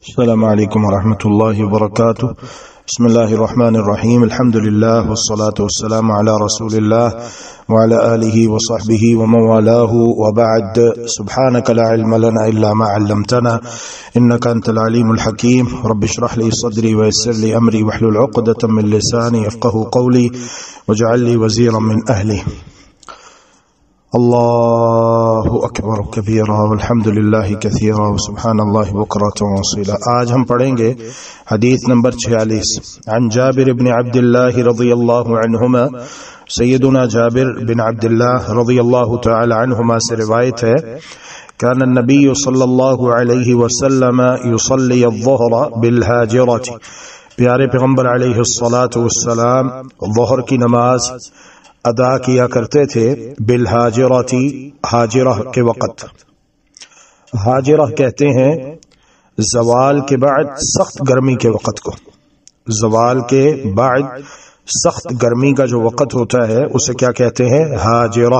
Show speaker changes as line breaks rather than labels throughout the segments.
السلام علیکم ورحمۃ اللہ وبرکاتہ۔ بسم اللہ الرحمن الرحیم، الحمد للہ والصلاة والسلام علی رسول اللہ وعلى آلہ وصحبہ ومن والاه وبعد، سبحانک لا علم لنا الا ما علمتنا انک انت العلیم الحکیم، رب اشرح لی صدری ویسر لی امری واحلل عقدۃ من لسانی یفقهوا قولی واجعل لی وزیرا من اہلی۔ اللہ اکبر کبیرا والحمد للہ کثیرا وسبحان اللہ بکرۃ واصیلا۔ آج ہم پڑھیں گے حدیث نمبر 46 عن جابر بن عبد اللہ رضی اللہ عنہما۔ سیدنا جابر بن عبد اللہ رضی اللہ تعالی عنہما سے روایت ہے، کان النبی صلی اللہ علیہ وسلم یصلی الظہر بالحاجرۃ، پیارے پیغمبر علیہ الصلاۃ والسلام ظہر کی نماز ادا کیا کرتے تھے بالحاجرتی، حاجرہ کے وقت۔ حاجرہ کہتے ہیں زوال کے بعد سخت گرمی کے وقت کو، زوال کے بعد سخت گرمی کا جو وقت ہوتا ہے اسے کیا کہتے ہیں؟ حاجرہ،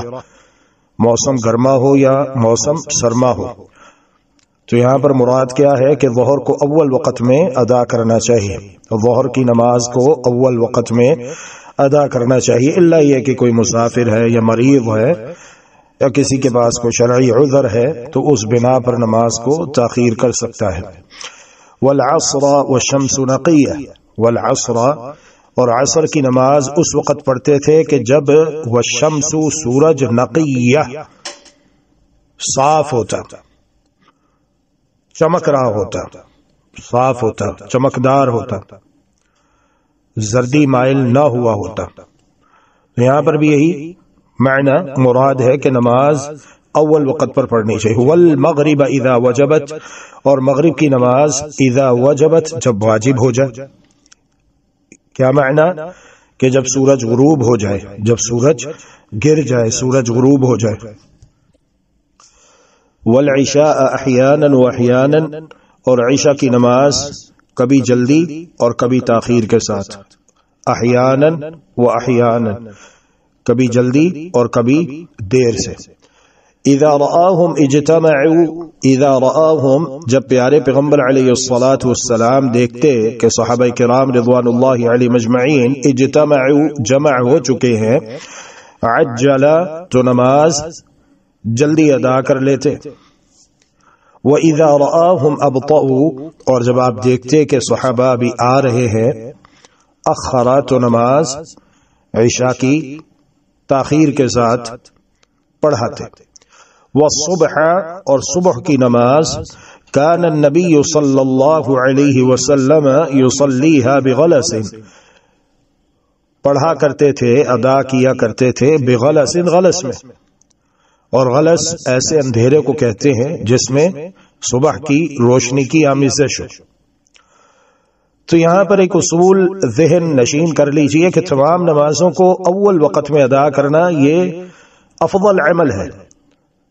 موسم گرما ہو یا موسم سرما ہو۔ تو یہاں پر مراد کیا ہے کہ ظہر کو اول وقت میں ادا کرنا چاہیے، ظہر کی نماز کو اول وقت میں ادا کرنا چاہیے، الا یہ کہ کوئی مسافر ہے یا مریض ہے یا کسی کے پاس کوئی شرعی عذر ہے تو اس بنا پر نماز کو تاخیر کر سکتا ہے۔ والعصر والشمس نقیہ، والعصر اور عصر کی نماز اس وقت پڑھتے تھے کہ جب والشمس سورج نقیہ صاف ہوتا، چمک رہا ہوتا، صاف ہوتا، چمکدار ہوتا، زردی مائل نہ ہوا ہوتا۔ یہاں پر بھی یہی معنی مراد ہے کہ نماز اول وقت پر پڑھنی چاہیے۔ والمغرب اذا وجبت، اور مغرب کی نماز اذا وجبت، جب واجب ہو جائے۔ کیا معنی؟ کہ جب سورج غروب ہو جائے، جب سورج گر جائے، سورج غروب ہو جائے۔ والعشاء احیانا واحیانا، اور عشاء کی نماز کبھی جلدی اور کبھی تاخیر کے ساتھ، احیانا و احیانا، کبھی جلدی اور کبھی دیر سے۔ اذا رآہم اجتمعوا، اذا رآہم، جب پیارے پیغمبر علیہ الصلاۃ والسلام دیکھتے کہ صحابہ کرام رضوان اللہ علیہم اجمعین اجتمعوا، جمع ہو چکے ہیں، عجل، تو نماز جلدی ادا کر لیتے۔ وَإِذَا رَآهُمْ أَبْطَأُوا، اور جب آپ دیکھتے کہ صحابہ بھی آ رہے ہیں، اخرا، تو نماز عشاء کی تاخیر کے ساتھ پڑھاتے۔ وَالصُّبْحَ، اور صبح کی نماز كَانَ النَّبِيُّ صلی اللہ علیہ وسلم يُصَلِّيهَا بِغَلَسٍ، پڑھا کرتے تھے، ادا کیا کرتے تھے، بغلس، غلس میں، اور غلس ایسے اندھیرے کو کہتے ہیں جس میں صبح کی روشنی کی آمیزش ہو۔ تو یہاں پر ایک اصول ذہن نشین کر لیجئے کہ تمام نمازوں کو اول وقت میں ادا کرنا یہ افضل عمل ہے،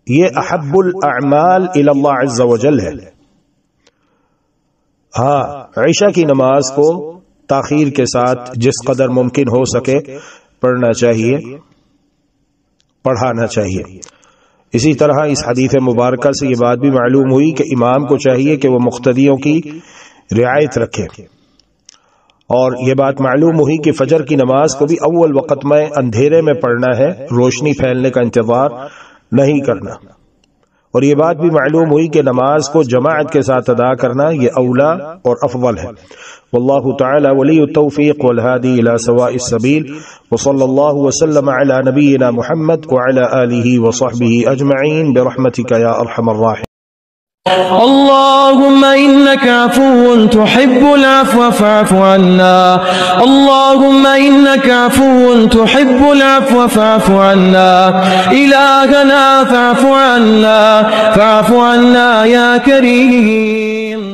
یہ احب الاعمال الی اللہ عز وجل ہے۔ ہاں، عشاء کی نماز کو تاخیر کے ساتھ جس قدر ممکن ہو سکے پڑھنا چاہیے، پڑھانا چاہیے۔ اسی طرح اس حدیث مبارکہ سے یہ بات بھی معلوم ہوئی کہ امام کو چاہیے کہ وہ مقتدیوں کی رعایت رکھے، اور یہ بات معلوم ہوئی کہ فجر کی نماز کو بھی اول وقت میں اندھیرے میں پڑھنا ہے، روشنی پھیلنے کا انتظار نہیں کرنا، اور یہ بات بھی معلوم ہوئی کہ نماز کو جماعت کے ساتھ ادا کرنا یہ اولا اور افضل ہے۔ واللہ تعالی ولی التوفیق والہادی الی سواء السبیل، وصلی اللہ وسلم علی نبینا محمد وعلی آلہ وصحبہ اجمعین برحمتک یا ارحم الراحمین۔
اللهم إنك عفو تحب العفو فاعف عنا، اللهم إنك عفو تحب العفو فاعف عنا، إلهنا فاعف عنا، فاعف عنا يا كريم۔